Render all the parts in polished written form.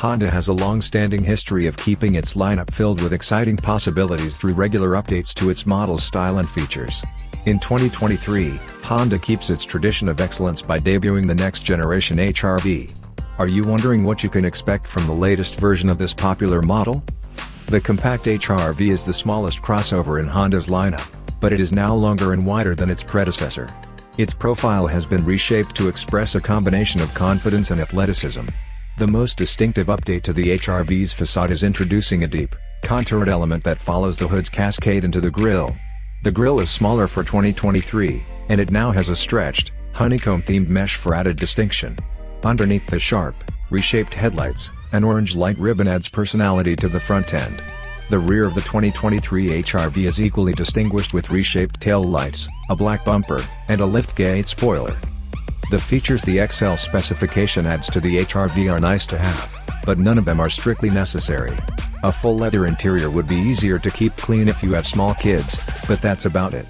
Honda has a long-standing history of keeping its lineup filled with exciting possibilities through regular updates to its model's style and features. In 2023, Honda keeps its tradition of excellence by debuting the next-generation HR-V. Are you wondering what you can expect from the latest version of this popular model? The compact HR-V is the smallest crossover in Honda's lineup, but it is now longer and wider than its predecessor. Its profile has been reshaped to express a combination of confidence and athleticism. The most distinctive update to the HR-V's facade is introducing a deep, contoured element that follows the hood's cascade into the grille. The grille is smaller for 2023, and it now has a stretched, honeycomb-themed mesh for added distinction. Underneath the sharp, reshaped headlights, an orange light ribbon adds personality to the front end. The rear of the 2023 HR-V is equally distinguished with reshaped tail lights, a black bumper, and a liftgate spoiler. The features the XL specification adds to the HR-V are nice to have, but none of them are strictly necessary. A full leather interior would be easier to keep clean if you have small kids, but that's about it.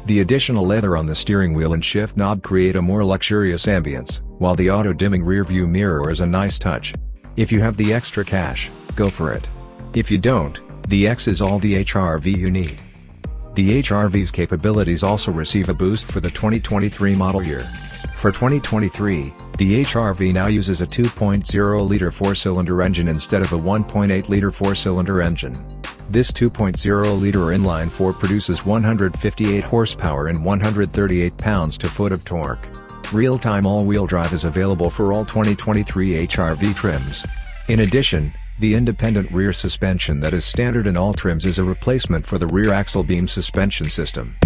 The additional leather on the steering wheel and shift knob create a more luxurious ambience, while the auto-dimming rearview mirror is a nice touch. If you have the extra cash, go for it. If you don't, the X is all the HR-V you need. The HR-V's capabilities also receive a boost for the 2023 model year. For 2023, the HR-V now uses a 2.0-liter four-cylinder engine instead of a 1.8-liter four-cylinder engine. This 2.0-liter inline-four produces 158 horsepower and 138 pounds-to-foot of torque. Real-time all-wheel drive is available for all 2023 HR-V trims. In addition, the independent rear suspension that is standard in all trims is a replacement for the rear axle beam suspension system.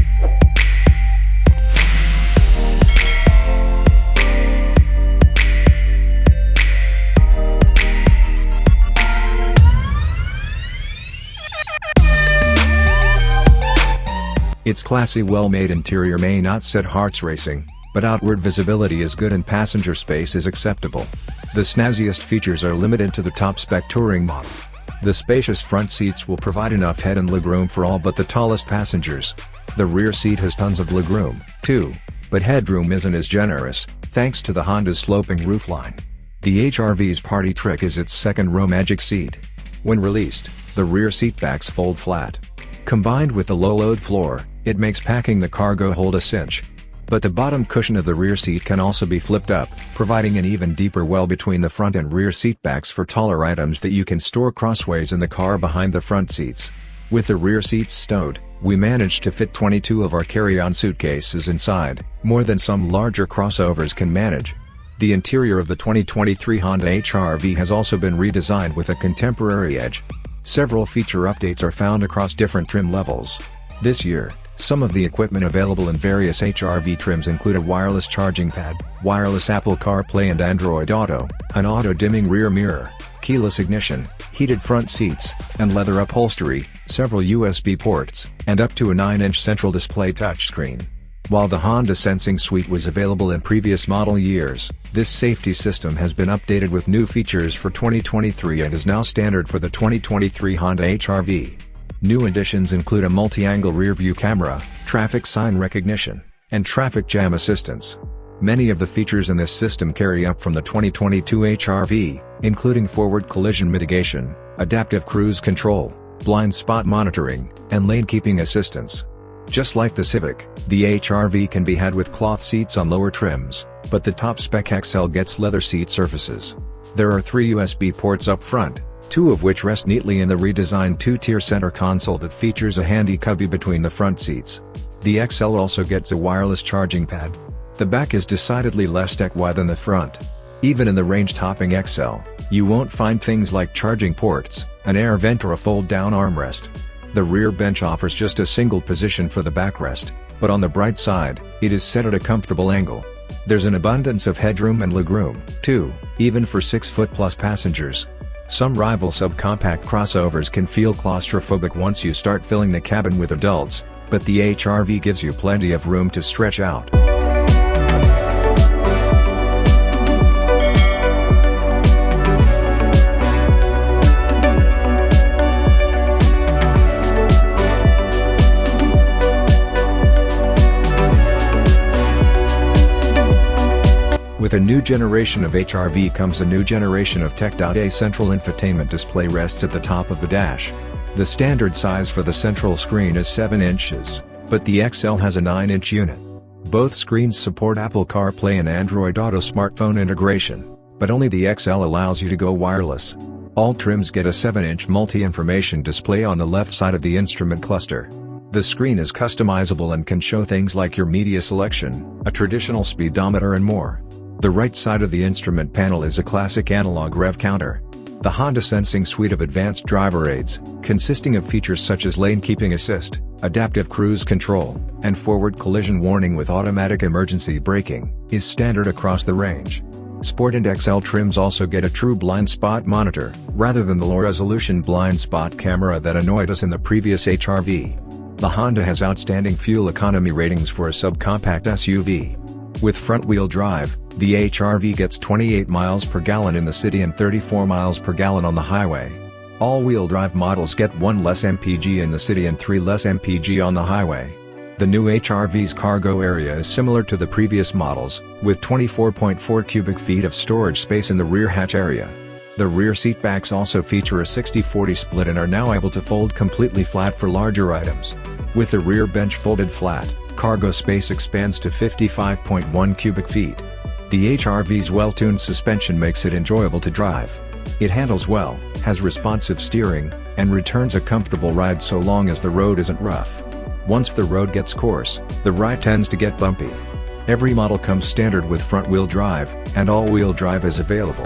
Its classy well-made interior may not set hearts racing, but outward visibility is good and passenger space is acceptable. The snazziest features are limited to the top-spec touring model. The spacious front seats will provide enough head and legroom for all but the tallest passengers. The rear seat has tons of legroom, too, but headroom isn't as generous, thanks to the Honda's sloping roofline. The HR-V's party trick is its second-row magic seat. When released, the rear seat backs fold flat. Combined with the low-load floor, it makes packing the cargo hold a cinch. But the bottom cushion of the rear seat can also be flipped up, providing an even deeper well between the front and rear seat backs for taller items that you can store crossways in the car behind the front seats. With the rear seats stowed, we managed to fit 22 of our carry-on suitcases inside, more than some larger crossovers can manage. The interior of the 2023 Honda HR-V has also been redesigned with a contemporary edge. Several feature updates are found across different trim levels. This year, some of the equipment available in various HR-V trims include a wireless charging pad, wireless Apple CarPlay and Android Auto, an auto-dimming rear mirror, keyless ignition, heated front seats, and leather upholstery, several USB ports, and up to a 9-inch central display touchscreen. While the Honda Sensing Suite was available in previous model years, this safety system has been updated with new features for 2023 and is now standard for the 2023 Honda HR-V. New additions include a multi-angle rear-view camera, traffic sign recognition, and traffic jam assistance. Many of the features in this system carry up from the 2022 HR-V, including forward collision mitigation, adaptive cruise control, blind spot monitoring, and lane keeping assistance. Just like the Civic, the HR-V can be had with cloth seats on lower trims, but the top-spec XL gets leather seat surfaces. There are 3 USB ports up front, 2 of which rest neatly in the redesigned 2-tier center console that features a handy cubby between the front seats. The XL also gets a wireless charging pad. The back is decidedly less tech-wide than the front. Even in the range-topping XL, you won't find things like charging ports, an air vent or a fold-down armrest. The rear bench offers just a single position for the backrest, but on the bright side, it is set at a comfortable angle. There's an abundance of headroom and legroom, too, even for 6-foot-plus passengers. Some rival subcompact crossovers can feel claustrophobic once you start filling the cabin with adults, but the HR-V gives you plenty of room to stretch out. With a new generation of HR-V comes a new generation of tech. A central infotainment display rests at the top of the dash. The standard size for the central screen is 7 inches, but the XL has a 9-inch unit. Both screens support Apple CarPlay and Android Auto smartphone integration, but only the XL allows you to go wireless. All trims get a 7-inch multi-information display on the left side of the instrument cluster. The screen is customizable and can show things like your media selection, a traditional speedometer and more. The right side of the instrument panel is a classic analog rev counter. The Honda Sensing suite of advanced driver aids, consisting of features such as lane keeping assist, adaptive cruise control, and forward collision warning with automatic emergency braking, is standard across the range. Sport and XL trims also get a true blind spot monitor, rather than the low-resolution blind spot camera that annoyed us in the previous HR-V. The Honda has outstanding fuel economy ratings for a subcompact SUV. With front-wheel drive, the HR-V gets 28 miles per gallon in the city and 34 miles per gallon on the highway. All-wheel drive models get 1 less mpg in the city and 3 less mpg on the highway. The new HR-V's cargo area is similar to the previous models, with 24.4 cubic feet of storage space in the rear hatch area. The rear seatbacks also feature a 60-40 split and are now able to fold completely flat for larger items. With the rear bench folded flat, cargo space expands to 55.1 cubic feet. The HR-V's well-tuned suspension makes it enjoyable to drive. It handles well, has responsive steering, and returns a comfortable ride so long as the road isn't rough. Once the road gets coarse, the ride tends to get bumpy. Every model comes standard with front-wheel drive, and all-wheel drive is available.